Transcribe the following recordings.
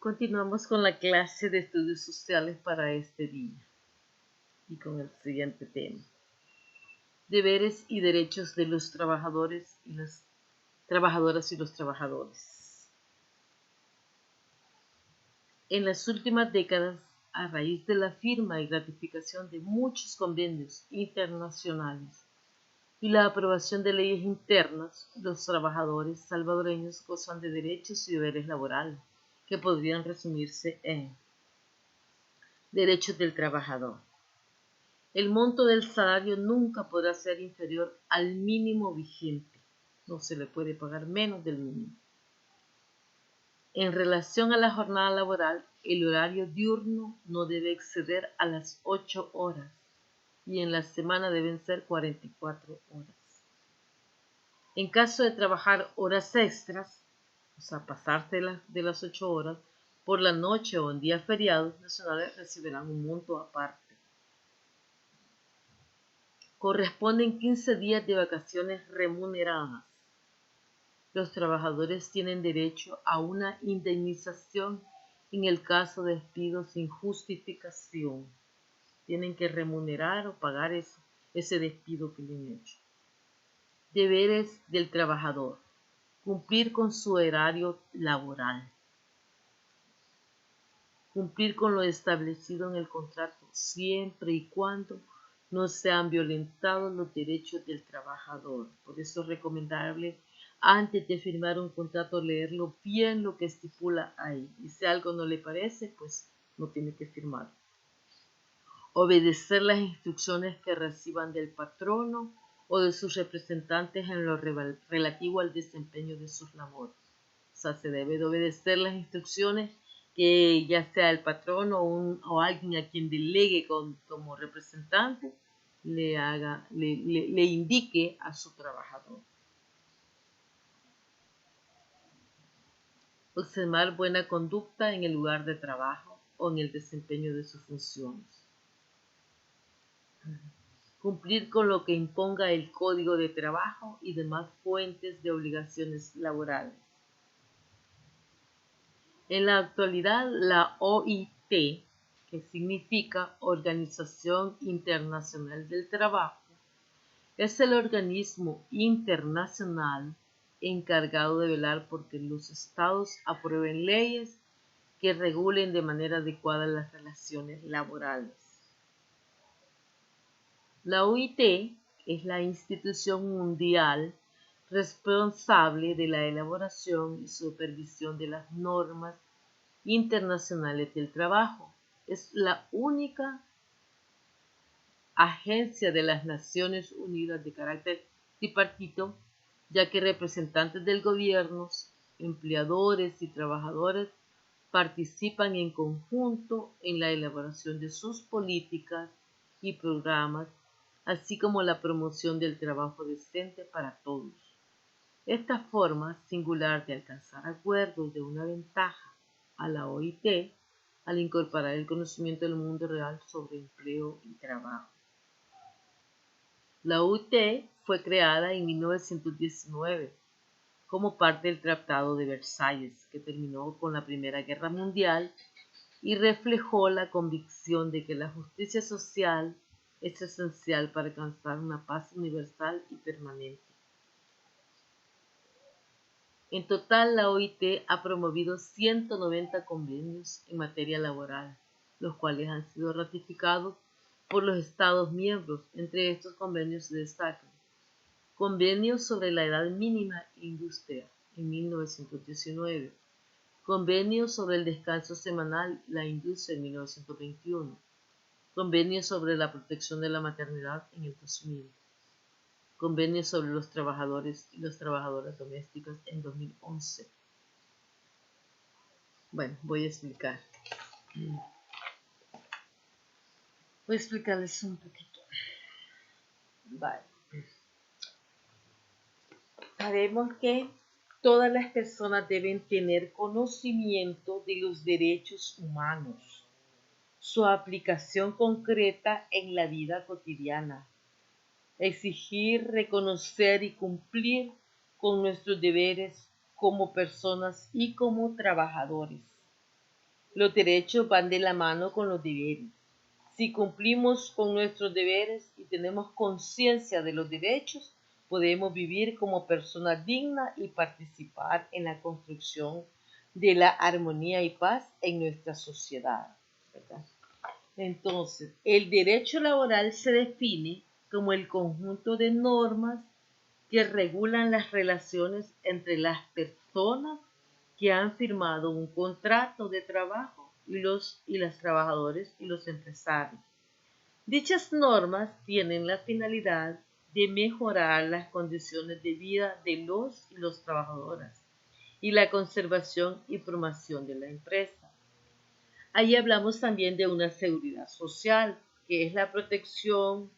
Continuamos con la clase de estudios sociales para este día y con el siguiente tema. Deberes y derechos de los trabajadores y las trabajadoras y los trabajadores. En las últimas décadas, a raíz de la firma y ratificación de muchos convenios internacionales y la aprobación de leyes internas, los trabajadores salvadoreños gozan de derechos y deberes laborales que podrían resumirse en derechos del trabajador. El monto del salario nunca podrá ser inferior al mínimo vigente. No se le puede pagar menos del mínimo. En relación a la jornada laboral, el horario diurno no debe exceder a las 8 horas y en la semana deben ser 44 horas. En caso de trabajar horas extras, o sea, pasarse de las 8 horas, por la noche o en días feriados nacionales recibirán un monto aparte. Corresponden 15 días de vacaciones remuneradas. Los trabajadores tienen derecho a una indemnización en el caso de despido sin justificación. Tienen que remunerar o pagar ese despido que le han hecho. Deberes del trabajador. Cumplir con su horario laboral. Cumplir con lo establecido en el contrato siempre y cuando no se han violentado los derechos del trabajador. Por eso es recomendable antes de firmar un contrato leerlo bien lo que estipula ahí. Y si algo no le parece, pues no tiene que firmar. Obedecer las instrucciones que reciban del patrono o de sus representantes en lo relativo al desempeño de sus labores. O sea, se debe de obedecer las instrucciones que ya sea el patrón o alguien a quien delegue como representante le indique a su trabajador. Observar buena conducta en el lugar de trabajo o en el desempeño de sus funciones. Cumplir con lo que imponga el Código de Trabajo y demás fuentes de obligaciones laborales. En la actualidad, la OIT, que significa Organización Internacional del Trabajo, es el organismo internacional encargado de velar porque los estados aprueben leyes que regulen de manera adecuada las relaciones laborales. La OIT es la institución mundial responsable de la elaboración y supervisión de las normas internacionales del trabajo. Es la única agencia de las Naciones Unidas de carácter tripartito, ya que representantes del gobierno, empleadores y trabajadores participan en conjunto en la elaboración de sus políticas y programas, así como la promoción del trabajo decente para todos. Esta forma singular de alcanzar acuerdos de una ventaja a la OIT al incorporar el conocimiento del mundo real sobre empleo y trabajo. La OIT fue creada en 1919 como parte del Tratado de Versalles, que terminó con la Primera Guerra Mundial y reflejó la convicción de que la justicia social es esencial para alcanzar una paz universal y permanente. En total, la OIT ha promovido 190 convenios en materia laboral, los cuales han sido ratificados por los Estados miembros. Entre estos convenios se destacan Convenio sobre la edad mínima industria en 1919, Convenio sobre el descanso semanal la industria en 1921, Convenio sobre la protección de la maternidad en el 2000, Convenio sobre los trabajadores y las trabajadoras domésticas en 2011. Bueno, voy a explicar. Voy a explicarles un poquito. Vale. Sabemos que todas las personas deben tener conocimiento de los derechos humanos, su aplicación concreta en la vida cotidiana, exigir, reconocer y cumplir con nuestros deberes como personas y como trabajadores. Los derechos van de la mano con los deberes. Si cumplimos con nuestros deberes y tenemos conciencia de los derechos, podemos vivir como personas dignas y participar en la construcción de la armonía y paz en nuestra sociedad, ¿verdad? Entonces, el derecho laboral se define como el conjunto de normas que regulan las relaciones entre las personas que han firmado un contrato de trabajo y las trabajadores y los empresarios. Dichas normas tienen la finalidad de mejorar las condiciones de vida de los y los trabajadores y la conservación y promoción de la empresa. Ahí hablamos también de una seguridad social, que es la protección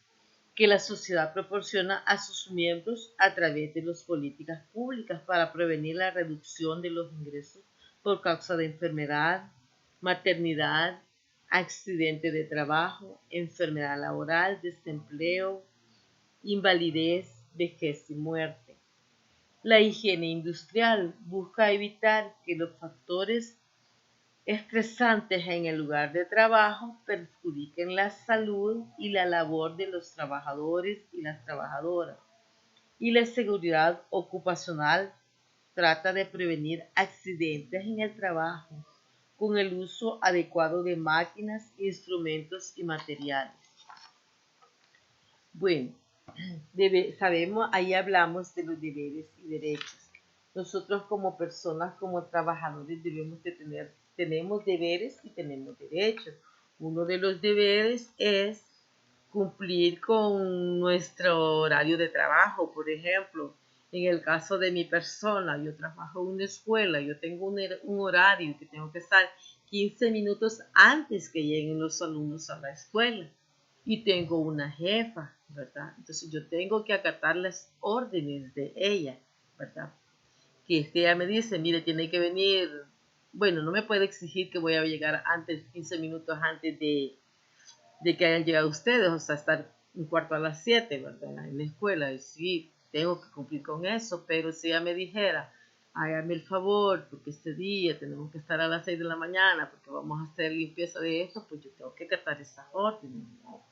que la sociedad proporciona a sus miembros a través de las políticas públicas para prevenir la reducción de los ingresos por causa de enfermedad, maternidad, accidente de trabajo, enfermedad laboral, desempleo, invalidez, vejez y muerte. La higiene industrial busca evitar que los factores estresantes en el lugar de trabajo perjudiquen la salud y la labor de los trabajadores y las trabajadoras. Y la seguridad ocupacional trata de prevenir accidentes en el trabajo con el uso adecuado de máquinas, instrumentos y materiales. Bueno, sabemos, ahí hablamos de los deberes y derechos. Nosotros como personas, como trabajadores, tenemos deberes y tenemos derechos. Uno de los deberes es cumplir con nuestro horario de trabajo. Por ejemplo, en el caso de mi persona, yo trabajo en una escuela, yo tengo un horario que tengo que estar 15 minutos antes que lleguen los alumnos a la escuela. Y tengo una jefa, ¿verdad? Entonces yo tengo que acatar las órdenes de ella, ¿verdad? Que ella me dice, mire, tiene que venir, bueno, no me puede exigir que voy a llegar antes, 15 minutos antes de que hayan llegado ustedes, o sea, estar un cuarto a las 7, ¿verdad? En la escuela, y sí, tengo que cumplir con eso, pero si ella me dijera, hágame el favor, porque este día tenemos que estar a las 6 de la mañana, porque vamos a hacer limpieza de esto, pues yo tengo que acatar esas órdenes, ¿no?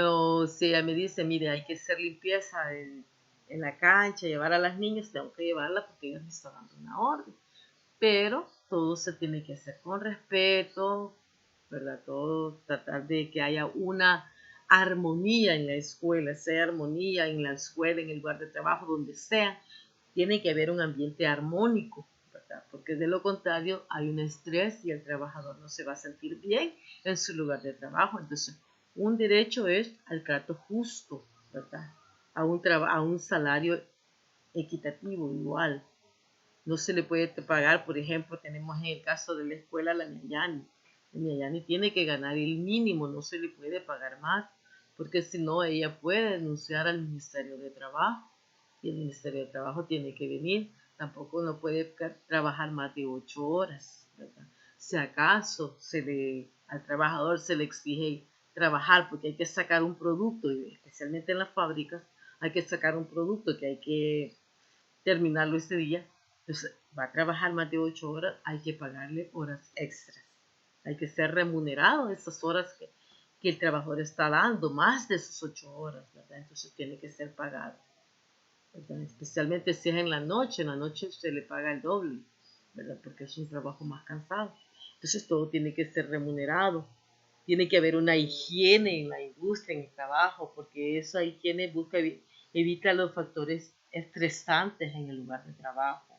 O si ella me dice, mire, hay que hacer limpieza en la cancha, llevar a las niñas, tengo que llevarla porque ella me está dando una orden. Pero todo se tiene que hacer con respeto, ¿verdad? Todo tratar de que haya una armonía en la escuela, sea armonía en la escuela, en el lugar de trabajo, donde sea, tiene que haber un ambiente armónico, ¿verdad? Porque de lo contrario hay un estrés y el trabajador no se va a sentir bien en su lugar de trabajo. Entonces, un derecho es al trato justo, ¿verdad? A un salario equitativo, igual. No se le puede pagar, por ejemplo, tenemos en el caso de la escuela la Ñayani. La Ñayani tiene que ganar el mínimo, no se le puede pagar más, porque si no ella puede denunciar al Ministerio de Trabajo y el Ministerio de Trabajo tiene que venir. Tampoco no puede trabajar más de 8 horas, ¿verdad? Si acaso al trabajador se le exige trabajar porque hay que sacar un producto, y especialmente en las fábricas, hay que sacar un producto que hay que terminarlo ese día, entonces va a trabajar más de 8 horas, hay que pagarle horas extras. Hay que ser remunerado esas horas que el trabajador está dando, más de esas 8 horas, ¿verdad? Entonces tiene que ser pagado, ¿verdad? Especialmente si es en la noche se le paga el doble, ¿verdad? Porque es un trabajo más cansado. Entonces todo tiene que ser remunerado. Tiene que haber una higiene en la industria, en el trabajo, porque esa higiene evita los factores estresantes en el lugar de trabajo,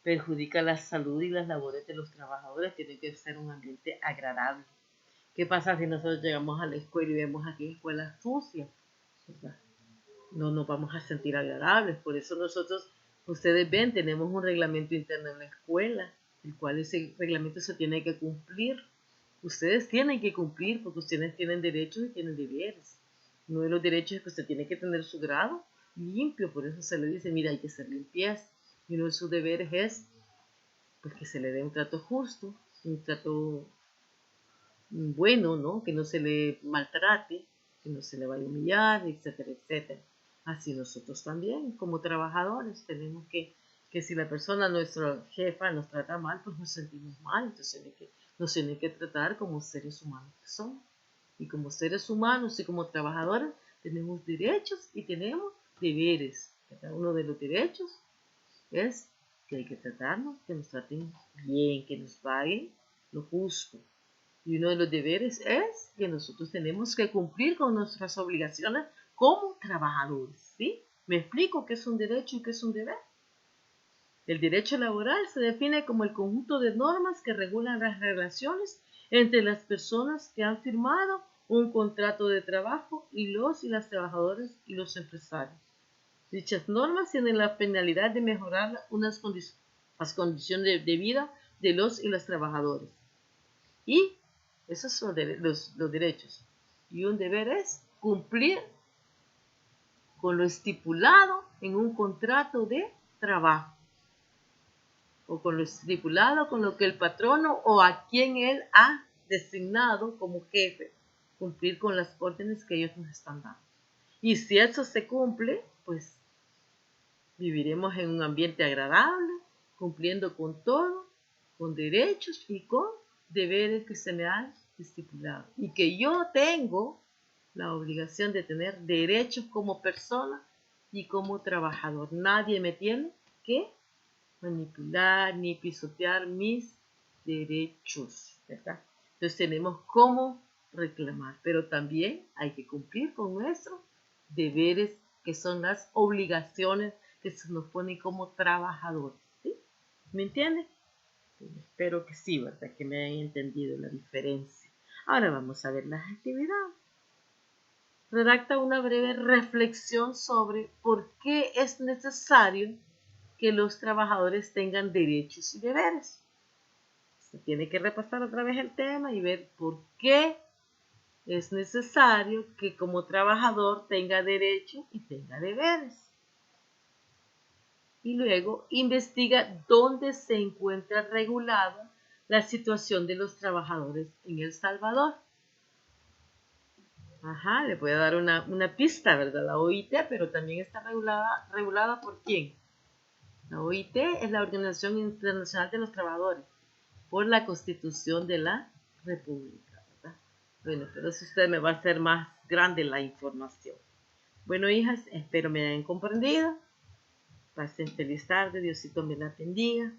perjudica la salud y las labores de los trabajadores, tiene que ser un ambiente agradable. ¿Qué pasa si nosotros llegamos a la escuela y vemos aquí escuelas sucias? ¿Verdad? No nos vamos a sentir agradables, por eso nosotros, ustedes ven, tenemos un reglamento interno en la escuela, el cual ese reglamento se tiene que cumplir. Ustedes tienen que cumplir porque ustedes tienen derechos y tienen deberes. Uno de los derechos es que usted tiene que tener su grado limpio, por eso se le dice, mira, hay que hacer limpieza. Y uno de sus deberes es pues, que se le dé un trato justo, un trato bueno, ¿no? Que no se le maltrate, que no se le vaya a humillar, etcétera, etcétera. Así nosotros también, como trabajadores, tenemos que que si la persona, nuestra jefa, nos trata mal, pues nos sentimos mal. Entonces nos tiene que tratar como seres humanos que somos. Y como seres humanos y como trabajadores tenemos derechos y tenemos deberes. Cada uno de los derechos es que hay que tratarnos, que nos traten bien, que nos paguen lo justo. Y uno de los deberes es que nosotros tenemos que cumplir con nuestras obligaciones como trabajadores. ¿Sí? ¿Me explico qué es un derecho y qué es un deber? El derecho laboral se define como el conjunto de normas que regulan las relaciones entre las personas que han firmado un contrato de trabajo y las trabajadoras y los empresarios. Dichas normas tienen la finalidad de mejorar las condiciones de vida de los y las trabajadores. Y esos son los derechos. Y un deber es cumplir con lo estipulado en un contrato de trabajo, o con lo estipulado con lo que el patrono o a quien él ha designado como jefe, cumplir con las órdenes que ellos nos están dando. Y si eso se cumple, pues viviremos en un ambiente agradable, cumpliendo con todo, con derechos y con deberes que se me han estipulado. Y que yo tengo la obligación de tener derechos como persona y como trabajador. Nadie me tiene que manipular ni pisotear mis derechos, ¿verdad? Entonces tenemos cómo reclamar, pero también hay que cumplir con nuestros deberes, que son las obligaciones que se nos ponen como trabajadores, ¿sí? ¿Me entienden? Espero que sí, ¿verdad? Que me hayan entendido la diferencia. Ahora vamos a ver las actividades. Redacta una breve reflexión sobre por qué es necesario que los trabajadores tengan derechos y deberes. Se tiene que repasar otra vez el tema y ver por qué es necesario que como trabajador tenga derechos y tenga deberes. Y luego investiga dónde se encuentra regulada la situación de los trabajadores en El Salvador. Ajá, le voy a dar una pista, ¿verdad? La OIT, pero también está regulada ¿por quién? La OIT es la Organización Internacional de los Trabajadores, por la Constitución de la República, ¿verdad? Bueno, pero eso usted me va a hacer más grande la información. Bueno, hijas, espero me hayan comprendido. Pasen feliz tarde, Diosito me las bendiga,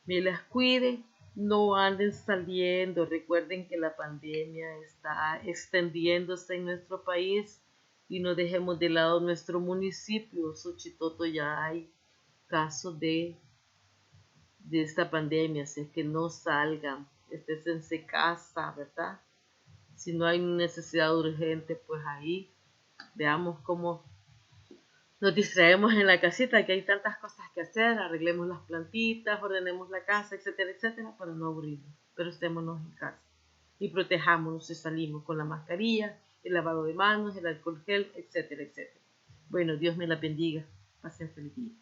me las cuide, no anden saliendo. Recuerden que la pandemia está extendiéndose en nuestro país y no dejemos de lado nuestro municipio. Xochitoto ya hay casos de esta pandemia, así es que no salgan, estés en casa, ¿verdad? Si no hay necesidad urgente, pues ahí veamos cómo nos distraemos en la casita, que hay tantas cosas que hacer, arreglemos las plantitas, ordenemos la casa, etcétera, etcétera, para no aburrirnos, pero estémonos en casa y protejámonos si salimos con la mascarilla, el lavado de manos, el alcohol gel, etcétera, etcétera. Bueno, Dios me la bendiga. Pasen feliz día.